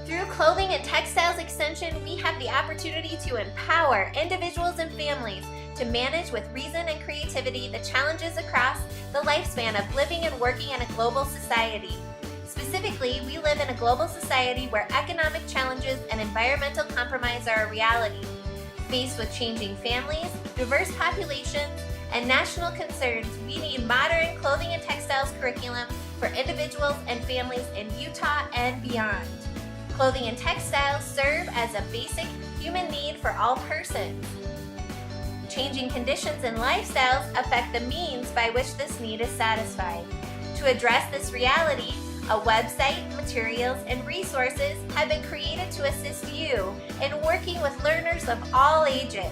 Through Clothing and Textiles Extension, we have the opportunity to empower individuals and families to manage with reason and creativity the challenges across the lifespan of living and working in a global society. Specifically, we live in a global society where economic challenges and environmental compromise are a reality. Faced with changing families, diverse populations, and national concerns, we need modern clothing and textiles curriculum for individuals and families in Utah and beyond. Clothing and textiles serve as a basic human need for all persons. Changing conditions and lifestyles affect the means by which this need is satisfied. To address this reality, a website, materials, and resources have been created to assist you in working with learners of all ages.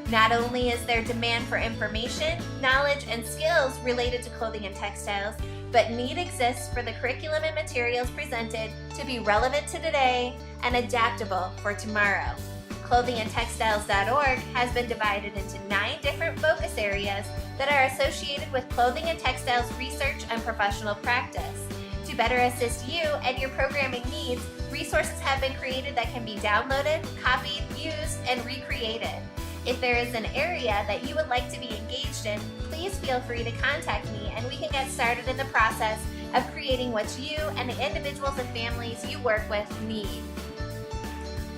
Not only is there demand for information, knowledge, and skills related to clothing and textiles, but need exists for the curriculum and materials presented to be relevant to today and adaptable for tomorrow. Clothingendtextiles.org has been divided into 9 different focus areas that are associated with clothing and textiles research and professional practice. To better assist you and your programming needs, resources have been created that can be downloaded, copied, used, and recreated. If there is an area that you would like to be engaged in, please feel free to contact me and we can get started in the process of creating what you and the individuals and families you work with need.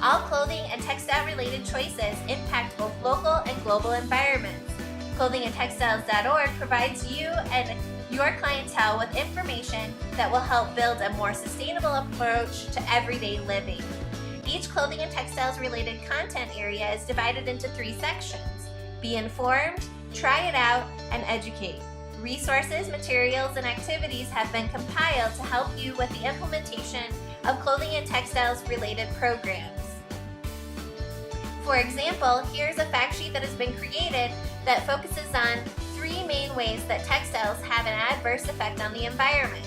All clothing and textile related choices impact both local and global environments. Clothingendtextiles.org provides you and your clientele with information that will help build a more sustainable approach to everyday living. Each clothing and textiles related content area is divided into 3 sections: be informed, try it out, and educate. Resources, materials, and activities have been compiled to help you with the implementation of clothing and textiles related programs. For example, here's a fact sheet that has been created that focuses on 3 main ways that textiles have an adverse effect on the environment.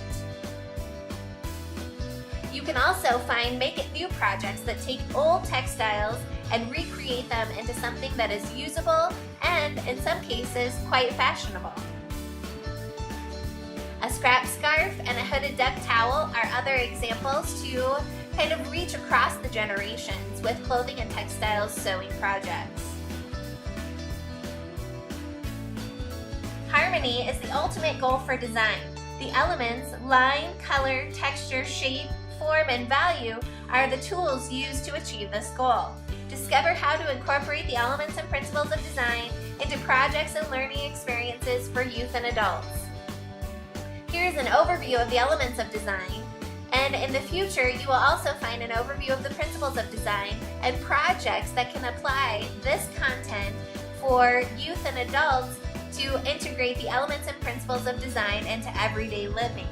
You can also find Make It New projects that take old textiles and recreate them into something that is usable and, in some cases, quite fashionable. A scrap scarf and a hooded duck towel are other examples to kind of reach across the generations with clothing and textiles sewing projects. Harmony is the ultimate goal for design. The elements, line, color, texture, shape, form, and value are the tools used to achieve this goal. Discover how to incorporate the elements and principles of design into projects and learning experiences for youth and adults. Here's an overview of the elements of design, and in the future you will also find an overview of the principles of design and projects that can apply this content for youth and adults to integrate the elements and principles of design into everyday living.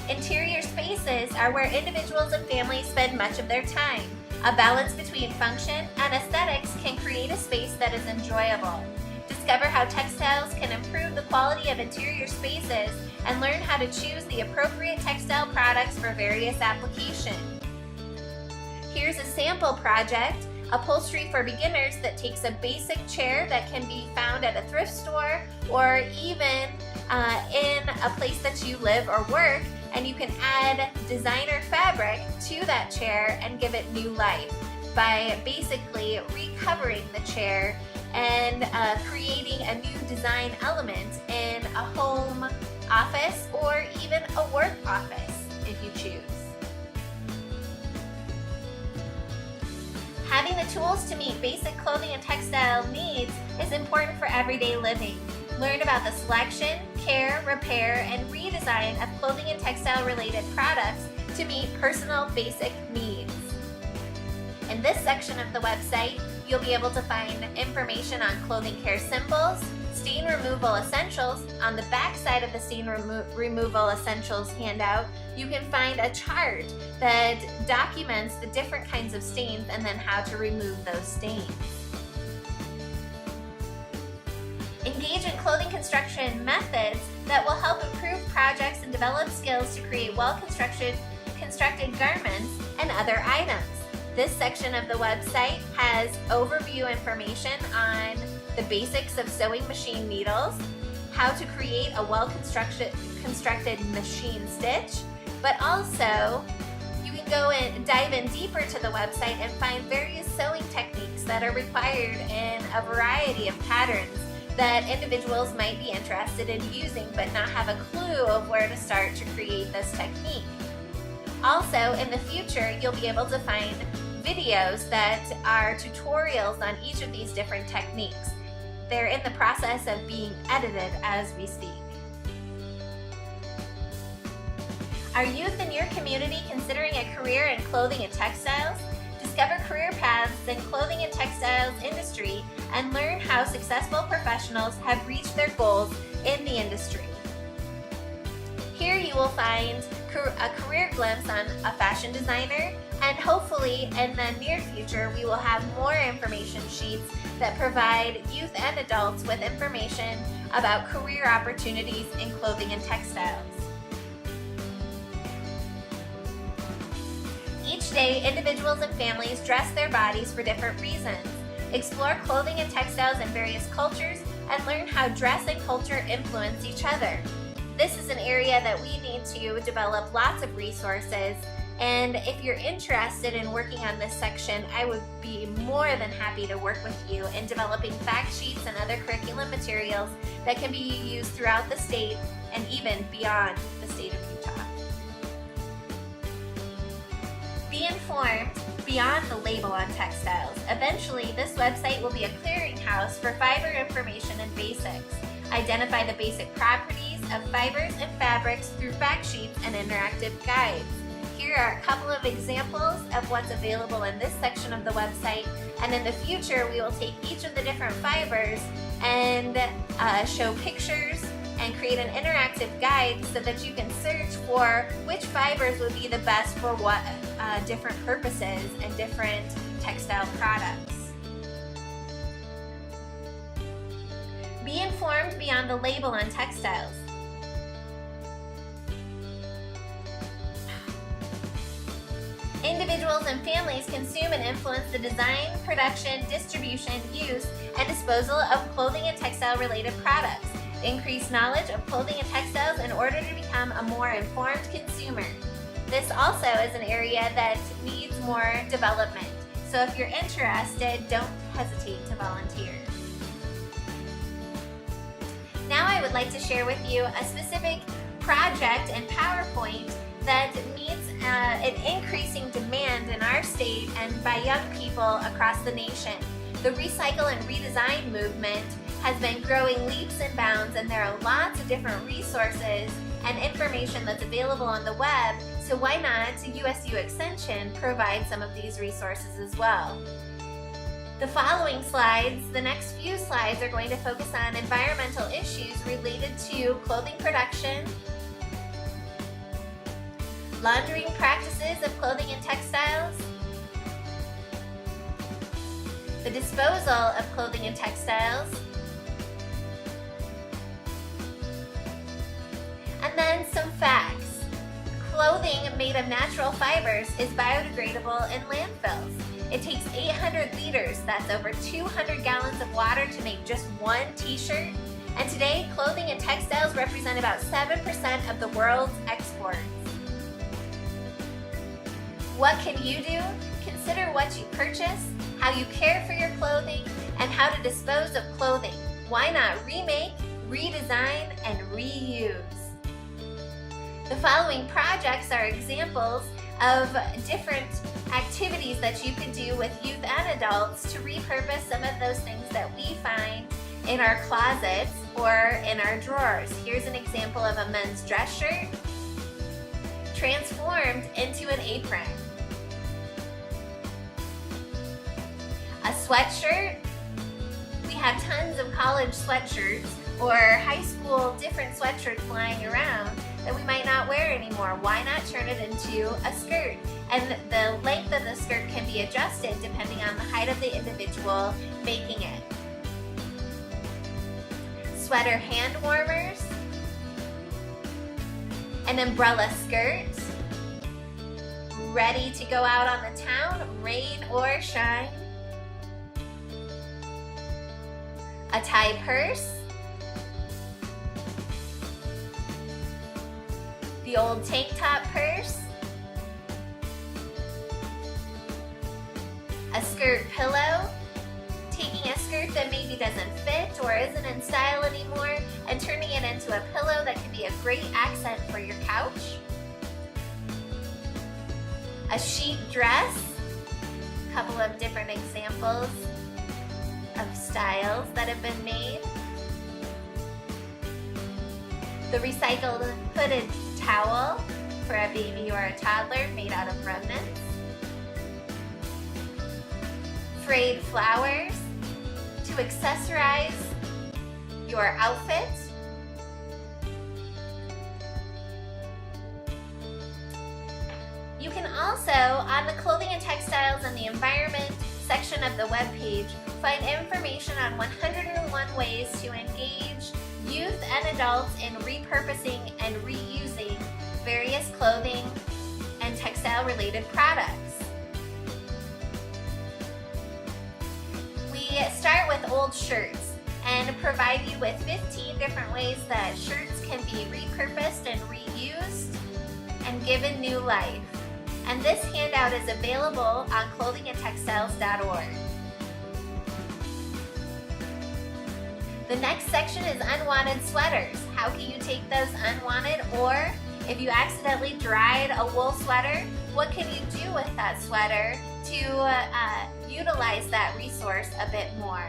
Interior spaces are where individuals and families spend much of their time. A balance between function and aesthetics can create a space that is enjoyable. Discover how textiles can improve the quality of interior spaces and learn how to choose the appropriate textile products for various applications. Here's a sample project, Upholstery for Beginners, that takes a basic chair that can be found at a thrift store or even in a place that you live or work, and you can add designer fabric to that chair and give it new life by basically recovering the chair and creating a new design element in a home office or even a work office if you choose. Having the tools to meet basic clothing and textile needs is important for everyday living. Learn about the selection, care, repair, and redesign of clothing and textile related products to meet personal basic needs. In this section of the website, you'll be able to find information on clothing care symbols, stain removal essentials. On the back side of the stain removal essentials handout, you can find a chart that documents the different kinds of stains and then how to remove those stains. Engage in clothing construction methods that will help improve projects and develop skills to create well-constructed garments and other items. This section of the website has overview information on the basics of sewing machine needles, how to create a well-constructed machine stitch, but also you can go and dive in deeper to the website and find various sewing techniques that are required in a variety of patterns that individuals might be interested in using but not have a clue of where to start to create this technique. Also, in the future, you'll be able to find videos that are tutorials on each of these different techniques. They're in the process of being edited as we speak. Are youth in your community considering a career in clothing and textiles? Discover career paths in clothing and textiles industry and learn how successful professionals have reached their goals in the industry. Here you will find a career glimpse on a fashion designer, and hopefully in the near future we will have more information sheets that provide youth and adults with information about career opportunities in clothing and textiles. Each day, individuals and families dress their bodies for different reasons. Explore clothing and textiles in various cultures and learn how dress and culture influence each other. This is an area that we need to develop lots of resources, and if you're interested in working on this section, I would be more than happy to work with you in developing fact sheets and other curriculum materials that can be used throughout the state and even beyond the state of Utah. Be informed beyond the label on textiles. Eventually, this website will be a clearinghouse for fiber information and basics. Identify the basic properties of fibers and fabrics through fact sheets and interactive guides. Here are a couple of examples of what's available in this section of the website, and in the future we will take each of the different fibers and show pictures and create an interactive guide so that you can search for which fibers would be the best for what different purposes and different textile products. Be informed beyond the label on textiles. Individuals and families consume and influence the design, production, distribution, use, and disposal of clothing and textile-related products. Increase knowledge of clothing and textiles in order to become a more informed consumer. This also is an area that needs more development. So if you're interested, don't hesitate to volunteer. Now I would like to share with you a specific project in PowerPoint that meets an increasing demand in our state and by young people across the nation. The recycle and redesign movement has been growing leaps and bounds, and there are lots of different resources and information that's available on the web, so why not USU Extension provide some of these resources as well. The following slides, the next few slides, are going to focus on environmental issues related to clothing production, laundering practices of clothing and textiles, the disposal of clothing and textiles, and then some facts. Clothing made of natural fibers is biodegradable in landfills. It takes 800 liters, that's over 200 gallons of water, to make just one t-shirt. And today, clothing and textiles represent about 7% of the world's exports. What can you do? Consider what you purchase, how you care for your clothing, and how to dispose of clothing. Why not remake, redesign, and reuse? The following projects are examples of different activities that you can do with youth and adults to repurpose some of those things that we find in our closets or in our drawers. Here's an example of a men's dress shirt transformed into an apron. A sweatshirt. We have tons of college sweatshirts or high school different sweatshirts lying around that we might not wear anymore. Why not turn it into a skirt? And the length of the skirt can be adjusted depending on the height of the individual making it. Sweater hand warmers, an umbrella skirt, ready to go out on the town, rain or shine, a tie purse, the old tank top purse, a skirt pillow, taking a skirt that maybe doesn't fit or isn't in style anymore and turning it into a pillow that can be a great accent for your couch, a chic dress, a couple of different examples of styles that have been made, the recycled hooded towel for a baby or a toddler made out of remnants, frayed flowers to accessorize your outfit, you can also, on the Clothing and Textiles and the Environment section of the webpage, find information on 101 ways to engage youth and adults in repurposing and reusing various clothing and textile related products. We start with old shirts and provide you with 15 different ways that shirts can be repurposed and reused and given new life. And this handout is available on clothingendtextiles.org. The next section is unwanted sweaters. How can you take those unwanted, or if you accidentally dried a wool sweater, what can you do with that sweater to utilize that resource a bit more?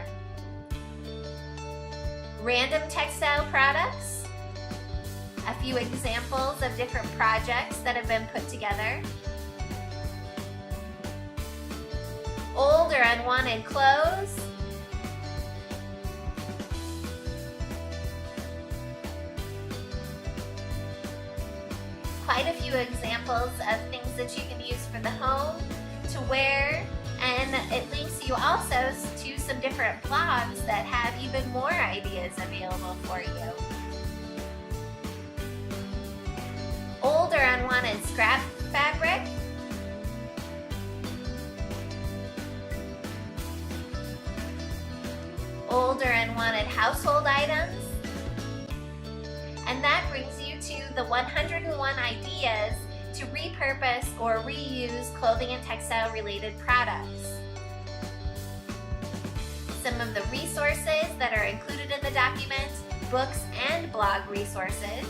Random textile products, a few examples of different projects that have been put together. Old or unwanted clothes, quite a few examples of things that you can use for the home to wear, and it links you also to some different blogs that have even more ideas available for you. Old or unwanted scrap fabric, old or unwanted household items, and that brings you to the 101 ideas to repurpose or reuse clothing and textile related products. Some of the resources that are included in the document, books and blog resources.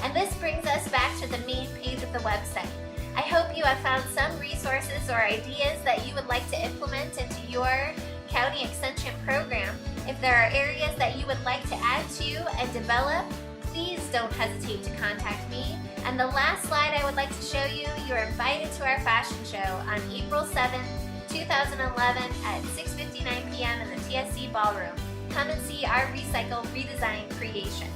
And this brings us back to the main page of the website. I hope you have found some resources or ideas that you would like to implement into your County Extension program. If there are areas that you would like to add to and develop, please don't hesitate to contact me. And the last slide I would like to show you, you're invited to our fashion show on April 7th, 2011 at 6:59 p.m. in the TSC Ballroom. Come and see our recycle redesign creations.